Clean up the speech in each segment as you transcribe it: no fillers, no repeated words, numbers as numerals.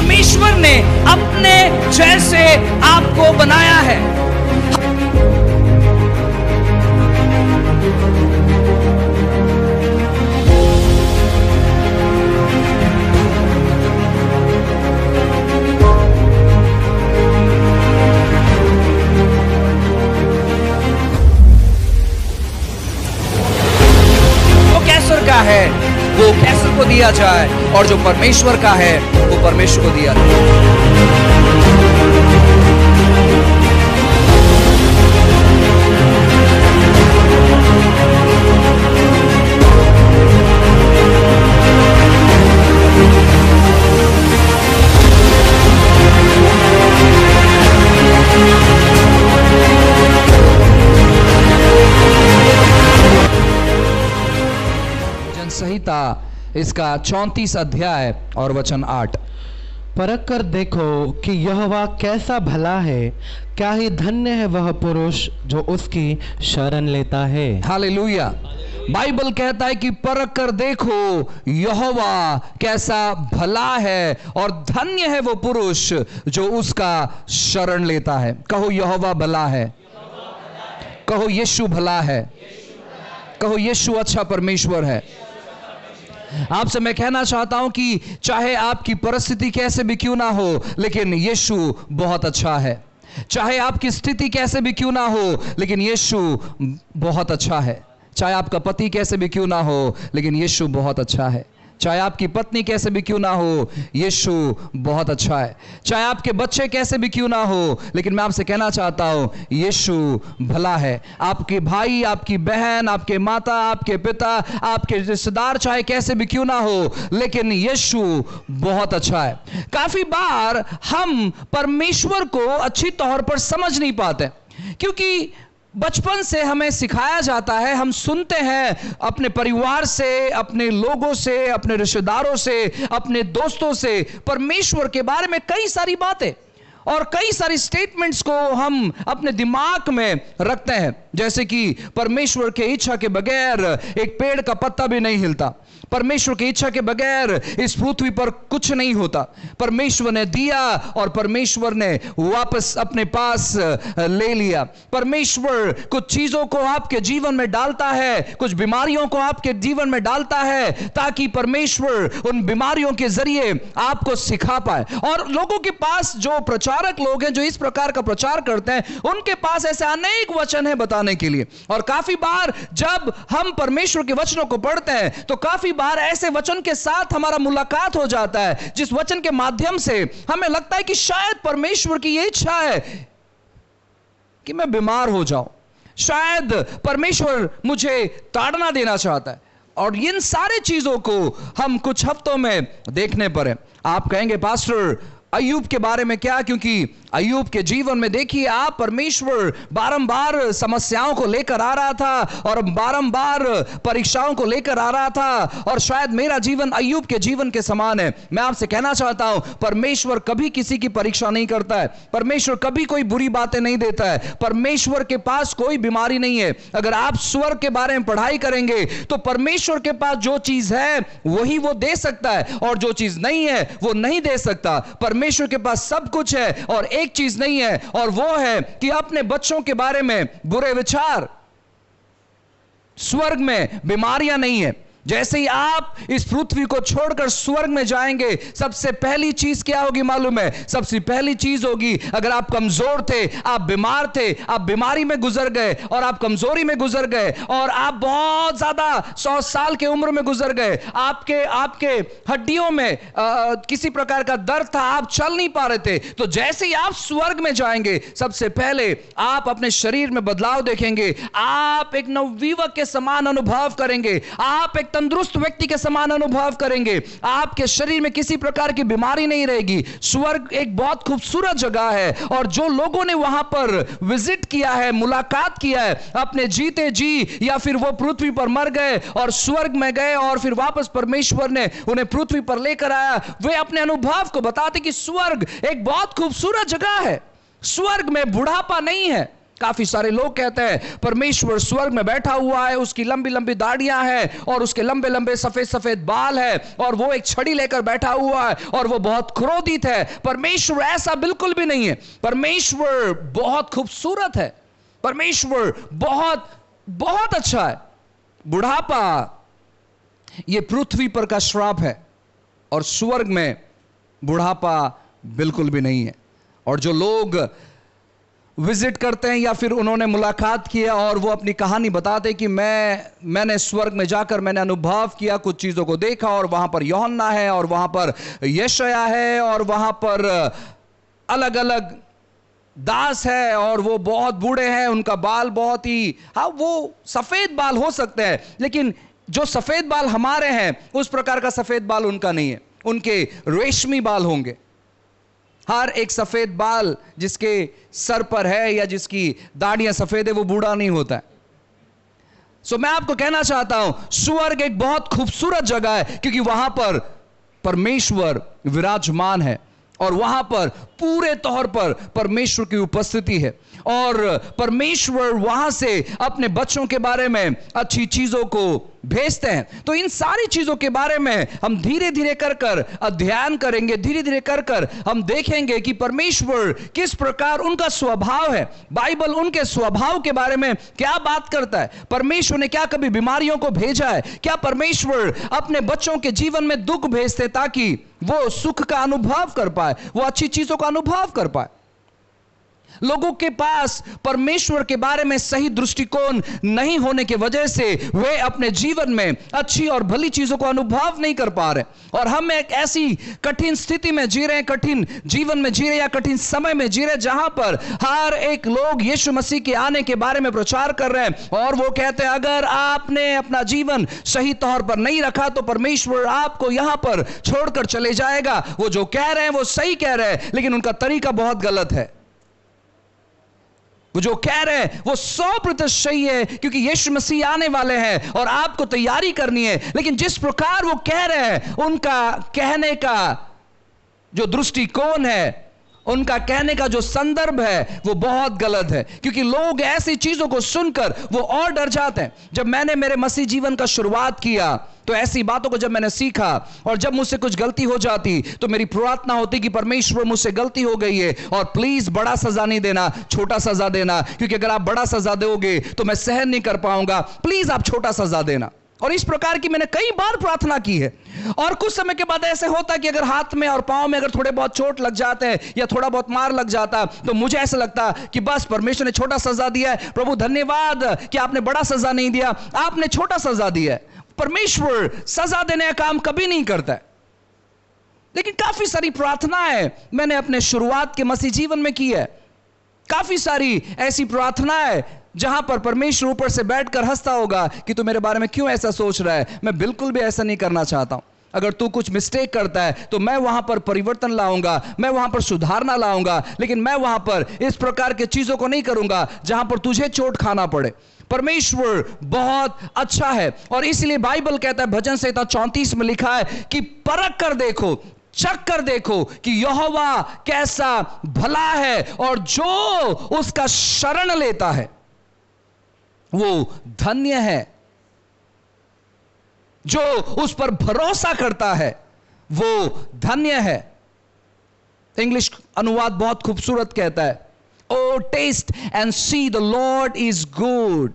परमेश्वर ने अपने जैसे आपको बनाया है। का है वो कैसर को दिया जाए, और जो परमेश्वर का है वो परमेश्वर को दिया जाए। संहिता इसका 34 अध्याय और वचन 8। परख कर देखो कि यहोवा कैसा भला है, क्या ही धन्य है वह पुरुष जो उसकी शरण लेता है। हालेलुया। बाइबल कहता है कि परख कर देखो यहोवा कैसा भला है और धन्य है वो पुरुष जो उसका शरण लेता है। कहो यहोवा भला है, कहो यीशु भला है, कहो यीशु अच्छा परमेश्वर है। आपसे मैं कहना चाहता हूं कि चाहे आपकी परिस्थिति कैसे भी क्यों ना हो, लेकिन यीशु बहुत अच्छा है। चाहे आपकी स्थिति कैसे भी क्यों ना हो, लेकिन यीशु बहुत अच्छा है। चाहे आपका पति कैसे भी क्यों ना हो, लेकिन यीशु बहुत अच्छा है। चाहे आपकी पत्नी कैसे भी क्यों ना हो, यीशु बहुत अच्छा है। चाहे आपके बच्चे कैसे भी क्यों ना हो, लेकिन मैं आपसे कहना चाहता हूं यीशु भला है। आपके भाई, आपकी बहन, आपके माता, आपके पिता, आपके रिश्तेदार चाहे कैसे भी क्यों ना हो, लेकिन यीशु बहुत अच्छा है। काफी बार हम परमेश्वर को अच्छी तौर पर समझ नहीं पाते, क्योंकि बचपन से हमें सिखाया जाता है, हम सुनते हैं अपने परिवार से, अपने लोगों से, अपने रिश्तेदारों से, अपने दोस्तों से परमेश्वर के बारे में कई सारी बातें और कई सारी स्टेटमेंट्स को हम अपने दिमाग में रखते हैं। जैसे कि परमेश्वर के इच्छा के बगैर एक पेड़ का पत्ता भी नहीं हिलता, परमेश्वर की इच्छा के बगैर इस पृथ्वी पर कुछ नहीं होता। परमेश्वर ने दिया और परमेश्वर ने वापस अपने पास ले लिया। परमेश्वर कुछ चीजों को आपके जीवन में डालता है, कुछ बीमारियों को आपके जीवन में डालता है, ताकि परमेश्वर उन बीमारियों के जरिए आपको सिखा पाए। और लोगों के पास, जो प्रचारक लोग हैं, जो इस प्रकार का प्रचार करते हैं, उनके पास ऐसे अनेक वचन है बताने के लिए। और काफी बार जब हम परमेश्वर के वचनों को पढ़ते हैं तो काफी बार ऐसे वचन के साथ हमारा मुलाकात हो जाता है, जिस वचन के माध्यम से हमें लगता है कि शायद परमेश्वर की यह इच्छा है कि मैं बीमार हो जाऊं, शायद परमेश्वर मुझे ताड़ना देना चाहता है। और इन सारे चीजों को हम कुछ हफ्तों में देखने पर है। आप कहेंगे पास्टर अय्यूब के बारे में क्या? क्योंकि अय्यूब के जीवन में देखिए आप, परमेश्वर बारंबार समस्याओं को लेकर आ रहा था और बारंबार परीक्षाओं को लेकर आ रहा था, और शायद मेरा जीवन अय्यूब के जीवन के समान है। मैं आपसे कहना चाहता हूं, परमेश्वर कभी किसी की परीक्षा नहीं करता है, परमेश्वर कभी कोई बुरी बातें नहीं देता है, परमेश्वर के पास कोई बीमारी नहीं है। अगर आप स्वर्ग के बारे में पढ़ाई करेंगे तो परमेश्वर के पास जो चीज है वही वो दे सकता है, और जो चीज नहीं है वो नहीं दे सकता। परमेश्वर के पास सब कुछ है और एक चीज नहीं है, और वो है कि अपने बच्चों के बारे में बुरे विचार। स्वर्ग में बीमारियां नहीं है। जैसे ही आप इस पृथ्वी को छोड़कर स्वर्ग में जाएंगे, सबसे पहली चीज क्या होगी मालूम है? सबसे पहली चीज होगी, अगर आप कमजोर थे, आप बीमार थे, आप बीमारी में गुजर गए और आप कमजोरी में गुजर गए और आप बहुत ज्यादा 100 साल के उम्र में गुजर गए, आपके हड्डियों में किसी प्रकार का दर्द था, आप चल नहीं पा रहे थे, तो जैसे ही आप स्वर्ग में जाएंगे, सबसे पहले आप अपने शरीर में बदलाव देखेंगे। आप एक नवयुवक के समान अनुभव करेंगे, आप एक तंदुरुस्त व्यक्ति के समान अनुभव करेंगे। आपके शरीर में किसी प्रकार की बीमारी नहीं रहेगी। स्वर्ग एक बहुत खूबसूरत जगह है, और जो लोगों ने वहां पर विजिट किया है, मुलाकात किया है, अपने जीते जी या फिर वो पृथ्वी पर मर गए और स्वर्ग में गए और फिर वापस परमेश्वर ने उन्हें पृथ्वी पर लेकर आया, वे अपने अनुभव को बताते कि स्वर्ग एक बहुत खूबसूरत जगह है। स्वर्ग में बुढ़ापा नहीं है। काफी सारे लोग कहते हैं परमेश्वर स्वर्ग में बैठा हुआ है, उसकी लंबी लंबी दाढ़ियां हैं और उसके लंबे लंबे सफेद सफेद बाल है और वो एक छड़ी लेकर बैठा हुआ है और वो बहुत क्रोधित है। परमेश्वर ऐसा बिल्कुल भी नहीं है। परमेश्वर बहुत खूबसूरत है, परमेश्वर बहुत बहुत अच्छा है। बुढ़ापा ये पृथ्वी पर का श्राप है और स्वर्ग में बुढ़ापा बिल्कुल भी नहीं है। और जो लोग विजिट करते हैं या फिर उन्होंने मुलाकात किया और वो अपनी कहानी बताते कि मैंने स्वर्ग में जाकर मैंने अनुभव किया, कुछ चीज़ों को देखा और वहाँ पर यूहन्ना है और वहाँ पर यशायाह है और वहाँ पर अलग अलग दास है और वो बहुत बूढ़े हैं, उनका बाल बहुत ही, हाँ वो सफ़ेद बाल हो सकते हैं लेकिन जो सफ़ेद बाल हमारे हैं उस प्रकार का सफ़ेद बाल उनका नहीं है, उनके रेशमी बाल होंगे। हर एक सफेद बाल जिसके सर पर है या जिसकी दाढ़ियां सफेद है वो बूढ़ा नहीं होता है। सो मैं आपको कहना चाहता हूं स्वर्ग एक बहुत खूबसूरत जगह है क्योंकि वहां पर परमेश्वर विराजमान है और वहां पर पूरे तौर पर परमेश्वर की उपस्थिति है और परमेश्वर वहां से अपने बच्चों के बारे में अच्छी चीजों को भेजते हैं। तो इन सारी चीजों के बारे में हम धीरे धीरे कर अध्ययन करेंगे, धीरे धीरे कर हम देखेंगे कि परमेश्वर किस प्रकार उनका स्वभाव है। बाइबल उनके स्वभाव के बारे में क्या बात करता है। परमेश्वर ने क्या कभी बीमारियों को भेजा है? क्या परमेश्वर अपने बच्चों के जीवन में दुख भेजते ताकि वो सुख का अनुभव कर पाए, वो अच्छी चीजों का अनुभव कर पाए? लोगों के पास परमेश्वर के बारे में सही दृष्टिकोण नहीं होने की वजह से वे अपने जीवन में अच्छी और भली चीजों को अनुभव नहीं कर पा रहे और हम एक ऐसी कठिन स्थिति में जी रहे हैं, कठिन जीवन में जी रहे या कठिन समय में जी रहे जहां पर हर एक लोग यीशु मसीह के आने के बारे में प्रचार कर रहे हैं और वो कहते हैं अगर आपने अपना जीवन सही तौर पर नहीं रखा तो परमेश्वर आपको यहां पर छोड़कर चले जाएगा। वो जो कह रहे हैं वो सही कह रहे हैं लेकिन उनका तरीका बहुत गलत है। वो जो कह रहे हैं वो 100% सही है क्योंकि यीशु मसीह आने वाले हैं और आपको तैयारी करनी है, लेकिन जिस प्रकार वो कह रहे हैं उनका कहने का जो दृष्टिकोण है, उनका कहने का जो संदर्भ है वो बहुत गलत है क्योंकि लोग ऐसी चीजों को सुनकर वो और डर जाते हैं। जब मैंने मेरे मसीह जीवन का शुरुआत किया तो ऐसी बातों को जब मैंने सीखा और जब मुझसे कुछ गलती हो जाती तो मेरी प्रार्थना होती कि परमेश्वर मुझसे गलती हो गई है और प्लीज बड़ा सजा नहीं देना, छोटा सजा देना, क्योंकि अगर आप बड़ा सजा दोगे तो मैं सहन नहीं कर पाऊंगा, प्लीज आप छोटा सजा देना। और इस प्रकार की मैंने कई बार प्रार्थना की है और कुछ समय के बाद ऐसे होता कि अगर हाथ में और पांव में अगर थोड़े बहुत चोट लग जाते हैं या थोड़ा बहुत मार लग जाता तो मुझे ऐसा लगता कि बस परमेश्वर ने छोटा सजा दिया है, प्रभु धन्यवाद कि आपने बड़ा सजा नहीं दिया, आपने छोटा सजा दिया है। परमेश्वर सजा देने का काम कभी नहीं करता है। लेकिन काफी सारी प्रार्थनाएं मैंने अपने शुरुआत के मसीह जीवन में की है, काफी सारी ऐसी प्रार्थनाएं जहां पर परमेश्वर ऊपर से बैठकर हंसता होगा कि तू मेरे बारे में क्यों ऐसा सोच रहा है, मैं बिल्कुल भी ऐसा नहीं करना चाहता हूं। अगर तू कुछ मिस्टेक करता है तो मैं वहां पर परिवर्तन लाऊंगा, मैं वहां पर सुधारना लाऊंगा, लेकिन मैं वहां पर इस प्रकार की चीजों को नहीं करूंगा जहां पर तुझे चोट खाना पड़े। परमेश्वर बहुत अच्छा है और इसलिए बाइबल कहता है भजन संहिता 34 में लिखा है कि परख कर देखो, चख कर देखो कि यहोवा कैसा भला है और जो उसका शरण लेता है वो धन्य है। जो उस पर भरोसा करता है वो धन्य है। इंग्लिश अनुवाद बहुत खूबसूरत कहता है, O taste and see the Lord is good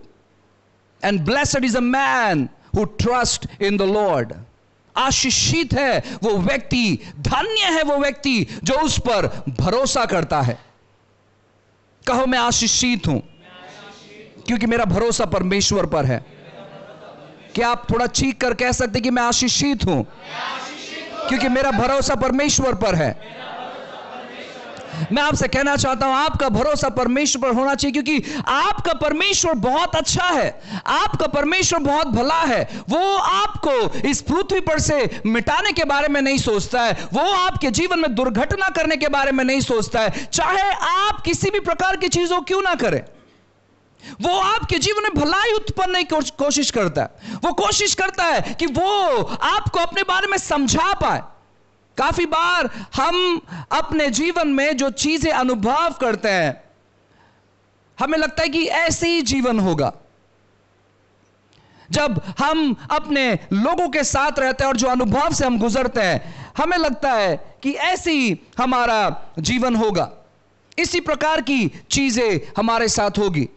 and blessed is a man who trust in the Lord. आशीषित है वो व्यक्ति, धन्य है वो व्यक्ति जो उस पर भरोसा करता है। कहो मैं आशीषित हूं क्योंकि मेरा भरोसा परमेश्वर पर है। क्या आप थोड़ा चीख कर कह सकते कि मैं आशीषित हूं क्योंकि मेरा भरोसा परमेश्वर पर है। मैं आपसे कहना चाहता हूं आपका भरोसा परमेश्वर पर होना चाहिए क्योंकि आपका परमेश्वर बहुत अच्छा है, आपका परमेश्वर बहुत भला है। वो आपको इस पृथ्वी पर से मिटाने के बारे में नहीं सोचता है, वो आपके जीवन में दुर्घटना करने के बारे में नहीं सोचता है, चाहे आप किसी भी प्रकार की चीजों क्यों ना करें। वो आपके जीवन में भलाई उत्पन्न की कोशिश करता है। वो कोशिश करता है कि वो आपको अपने बारे में समझा पाए। काफी बार हम अपने जीवन में जो चीजें अनुभव करते हैं, हमें लगता है कि ऐसे ही जीवन होगा। जब हम अपने लोगों के साथ रहते हैं और जो अनुभव से हम गुजरते हैं, हमें लगता है कि ऐसे ही हमारा जीवन होगा, इसी प्रकार की चीजें हमारे साथ होगी।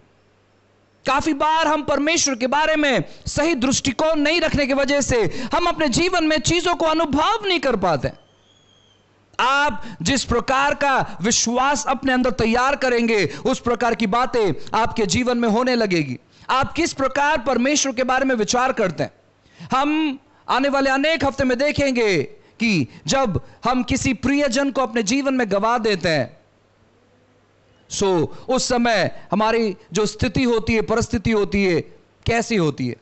काफी बार हम परमेश्वर के बारे में सही दृष्टिकोण नहीं रखने की वजह से हम अपने जीवन में चीजों को अनुभव नहीं कर पाते। आप जिस प्रकार का विश्वास अपने अंदर तैयार करेंगे, उस प्रकार की बातें आपके जीवन में होने लगेगी। आप किस प्रकार परमेश्वर के बारे में विचार करते हैं, हम आने वाले अनेक हफ्ते में देखेंगे कि जब हम किसी प्रियजन को अपने जीवन में गवा देते हैं, उस समय हमारी जो स्थिति होती है, परिस्थिति होती है, कैसी होती है।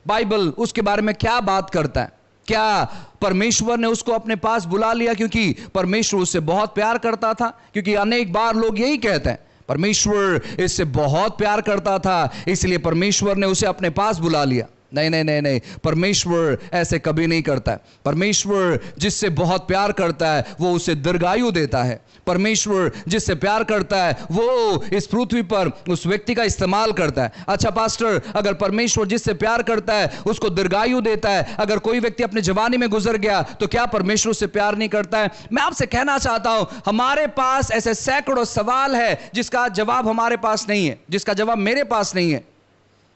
बाइबल उसके बारे में क्या बात करता है? क्या परमेश्वर ने उसको अपने पास बुला लिया क्योंकि परमेश्वर उससे बहुत प्यार करता था? क्योंकि अनेक बार लोग यही कहते हैं, परमेश्वर इससे बहुत प्यार करता था इसलिए परमेश्वर ने उसे अपने पास बुला लिया। नहीं नहीं नहीं नहीं, परमेश्वर ऐसे कभी नहीं करता है। परमेश्वर जिससे बहुत प्यार करता है वो उसे दीर्घायु देता है। परमेश्वर जिससे प्यार करता है वो इस पृथ्वी पर उस व्यक्ति का इस्तेमाल करता है। अच्छा पास्टर, अगर परमेश्वर जिससे प्यार करता है उसको दीर्घायु देता है, अगर कोई व्यक्ति अपनी जवानी में गुजर गया तो क्या परमेश्वर उससे प्यार नहीं करता है? मैं आपसे कहना चाहता हूं, हमारे पास ऐसे सैकड़ों सवाल है जिसका जवाब हमारे पास नहीं है, जिसका जवाब मेरे पास नहीं है,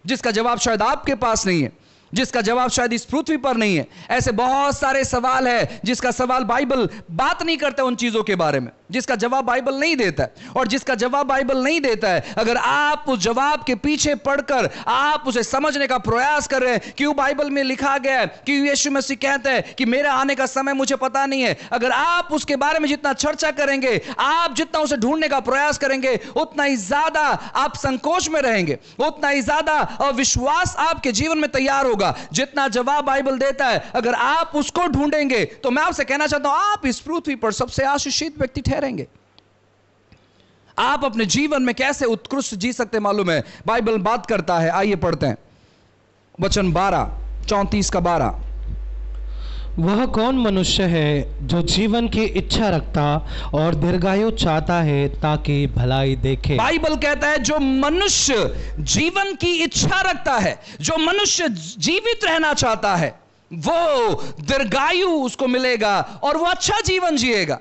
जिसका जवाब शायद आपके पास नहीं है, जिसका जवाब शायद इस पृथ्वी पर नहीं है। ऐसे बहुत सारे सवाल है जिसका सवाल बाइबल बात नहीं करता उन चीजों के बारे में, जिसका जवाब बाइबल नहीं देता है। और जिसका जवाब बाइबल नहीं देता है, अगर आप उस जवाब के पीछे पढ़कर आप उसे समझने का प्रयास कर रहे हैं, क्यों बाइबल में लिखा गया है, कि यीशु मसीह कहते हैं कि मेरा आने का समय मुझे पता नहीं है, अगर आप उसके बारे में जितना चर्चा करेंगे, आप जितना उसे ढूंढने का प्रयास करेंगे, उतना ही ज्यादा आप संकोच में रहेंगे, उतना ही ज्यादा अविश्वास आपके जीवन में तैयार होगा। जितना जवाब बाइबल देता है अगर आप उसको ढूंढेंगे, तो मैं आपसे कहना चाहता हूं, आप इस पृथ्वी पर सबसे आशीषित व्यक्ति ठहरेंगे। आप अपने जीवन में कैसे उत्कृष्ट जी सकते मालूम है? बाइबल बात करता है, आइए पढ़ते हैं वचन 12, 34 का 12। वह कौन मनुष्य है जो जीवन की इच्छा रखता और दीर्घायु चाहता है ताकि भलाई देखे। बाइबल कहता है जो मनुष्य जीवन की इच्छा रखता है, जो मनुष्य जीवित रहना चाहता है, वो दीर्घायु उसको मिलेगा और वो अच्छा जीवन जिएगा।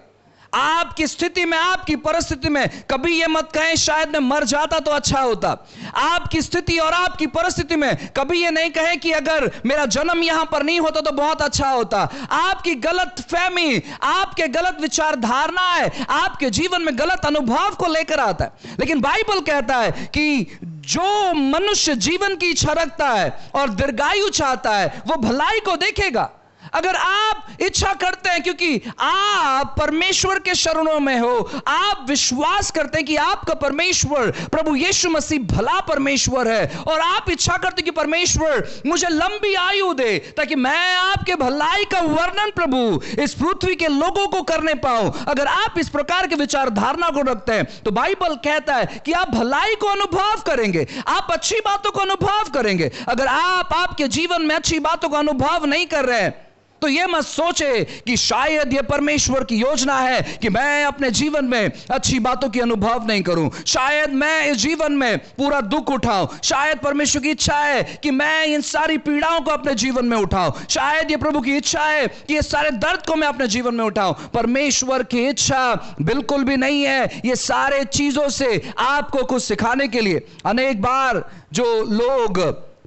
आपकी स्थिति में, आपकी परिस्थिति में कभी यह मत कहें शायद मैं मर जाता तो अच्छा होता। आपकी स्थिति और आपकी परिस्थिति में कभी यह नहीं कहें कि अगर मेरा जन्म यहां पर नहीं होता तो बहुत अच्छा होता। आपकी गलत फहमी, आपके गलत विचारधारणा है, आपके जीवन में गलत अनुभव को लेकर आता है। लेकिन बाइबल कहता है कि जो मनुष्य जीवन की इच्छा रखता है और दीर्घायु चाहता है वो भलाई को देखेगा। अगर आप इच्छा करते हैं क्योंकि आप परमेश्वर के शरणों में हो, आप विश्वास करते हैं कि आपका परमेश्वर प्रभु यीशु मसीह भला परमेश्वर है, और आप इच्छा करते हैं कि परमेश्वर मुझे लंबी आयु दे ताकि मैं आपके भलाई का वर्णन प्रभु इस पृथ्वी के लोगों को करने पाऊं, अगर आप इस प्रकार के विचारधारणा को रखते हैं तो बाइबल कहता है कि आप भलाई को अनुभव करेंगे, आप अच्छी बातों को अनुभव करेंगे। अगर आप आपके जीवन में अच्छी बातों का अनुभव नहीं कर रहे हैं तो यह मत सोचे कि शायद यह परमेश्वर की योजना है कि मैं अपने जीवन में अच्छी बातों की अनुभव नहीं करूं, शायद मैं इस जीवन में पूरा दुख उठाऊं, शायद परमेश्वर की इच्छा है कि मैं इन सारी पीड़ाओं को अपने जीवन में उठाऊं, शायद यह प्रभु की इच्छा है कि ये सारे दर्द को मैं अपने जीवन में उठाऊं। परमेश्वर की इच्छा बिल्कुल भी नहीं है ये सारे चीजों से आपको कुछ सिखाने के लिए। अनेक बार जो लोग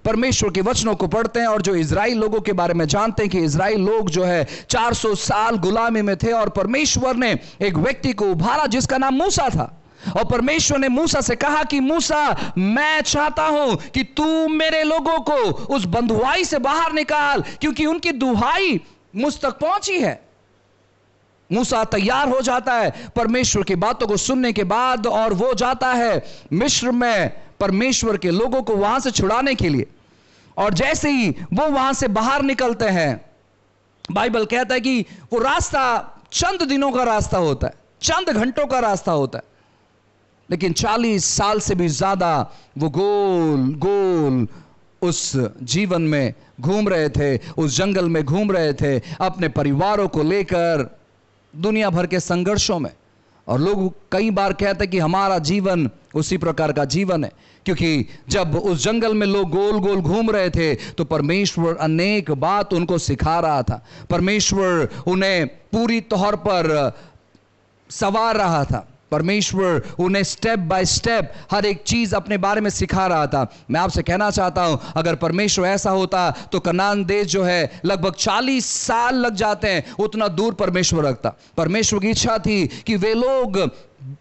परमेश्वर के वचनों को पढ़ते हैं और जो इजराइल लोगों के बारे में जानते हैं कि इजराइल लोग जो है 400 साल गुलामी में थे और परमेश्वर ने एक व्यक्ति को उभारा जिसका नाम मूसा था, और परमेश्वर ने मूसा से कहा कि मूसा मैं चाहता हूं कि तू मेरे लोगों को उस बंधुआई से बाहर निकाल क्योंकि उनकी दुहाई मुझ तक पहुंची है। मूसा तैयार हो जाता है परमेश्वर की बातों को सुनने के बाद और वो जाता है मिस्र में परमेश्वर के लोगों को वहां से छुड़ाने के लिए। और जैसे ही वो वहां से बाहर निकलते हैं, बाइबल कहता है कि वो रास्ता चंद दिनों का रास्ता होता है, चंद घंटों का रास्ता होता है, लेकिन 40 साल से भी ज्यादा वो गोल गोल उस जीवन में घूम रहे थे, उस जंगल में घूम रहे थे, अपने परिवारों को लेकर दुनिया भर के संघर्षों में। और लोग कई बार कहते हैं कि हमारा जीवन उसी प्रकार का जीवन है, क्योंकि जब उस जंगल में लोग गोल गोल घूम रहे थे तो परमेश्वर अनेक बात उनको सिखा रहा था। परमेश्वर उन्हें पूरी तौर पर संवार रहा था। परमेश्वर उन्हें स्टेप बाय स्टेप हर एक चीज अपने बारे में सिखा रहा था। मैं आपसे कहना चाहता हूं, अगर परमेश्वर ऐसा होता तो कनान देश जो है लगभग 40 साल लग जाते हैं, उतना दूर परमेश्वर रखता। परमेश्वर की इच्छा थी कि वे लोग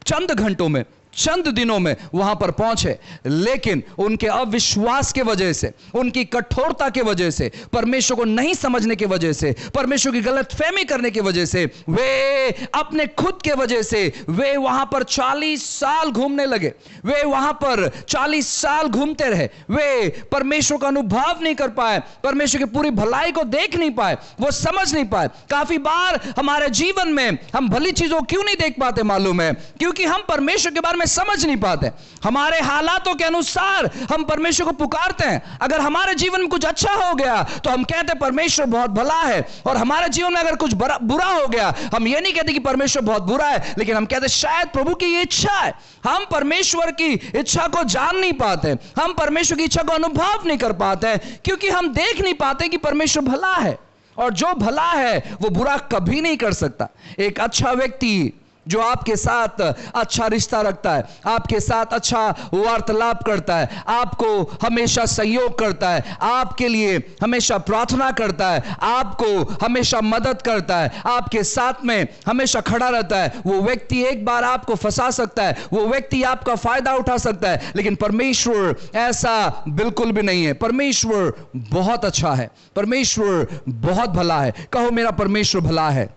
चंद घंटों में, चंद दिनों में वहां पर पहुंचे, लेकिन उनके अविश्वास के वजह से, उनकी कठोरता के वजह से, परमेश्वर को नहीं समझने की वजह से, परमेश्वर की गलतफहमी करने की वजह से, वे अपने खुद के वजह से वे वहां पर 40 साल घूमने लगे। वे वहां पर 40 साल घूमते रहे। वे परमेश्वर का अनुभव नहीं कर पाए, परमेश्वर की पूरी भलाई को देख नहीं पाए, वो समझ नहीं पाए। काफी बार हमारे जीवन में हम भली चीजों क्यों नहीं देख पाते मालूम है? क्योंकि हम परमेश्वर के बारे में समझ नहीं पाते। हमारे हालातों के अनुसार हम परमेश्वर को पुकारते हैं। अगर हमारे जीवन में कुछ अच्छा हो गया तो हम कहते हैं परमेश्वर बहुत भला है, और हमारे जीवन में अगर कुछ बुरा हो गया, हम ये नहीं कहते कि परमेश्वर बहुत बुरा है, लेकिन हम कहते हैं शायद प्रभु की ये इच्छा है। हम परमेश्वर की इच्छा को जान नहीं पाते, हम परमेश्वर की इच्छा को अनुभव नहीं कर पाते, क्योंकि हम देख नहीं पाते कि परमेश्वर भला है, और जो भला है वो बुरा कभी नहीं कर सकता। एक अच्छा व्यक्ति जो आपके साथ अच्छा रिश्ता रखता है, आपके साथ अच्छा वार्तालाप करता है, आपको हमेशा सहयोग करता है, आपके लिए हमेशा प्रार्थना करता है, आपको हमेशा मदद करता है, आपके साथ में हमेशा खड़ा रहता है, वो व्यक्ति एक बार आपको फंसा सकता है, वो व्यक्ति आपका फायदा उठा सकता है, लेकिन परमेश्वर ऐसा बिल्कुल भी नहीं है। परमेश्वर बहुत अच्छा है, परमेश्वर बहुत भला है। कहो मेरा परमेश्वर भला है।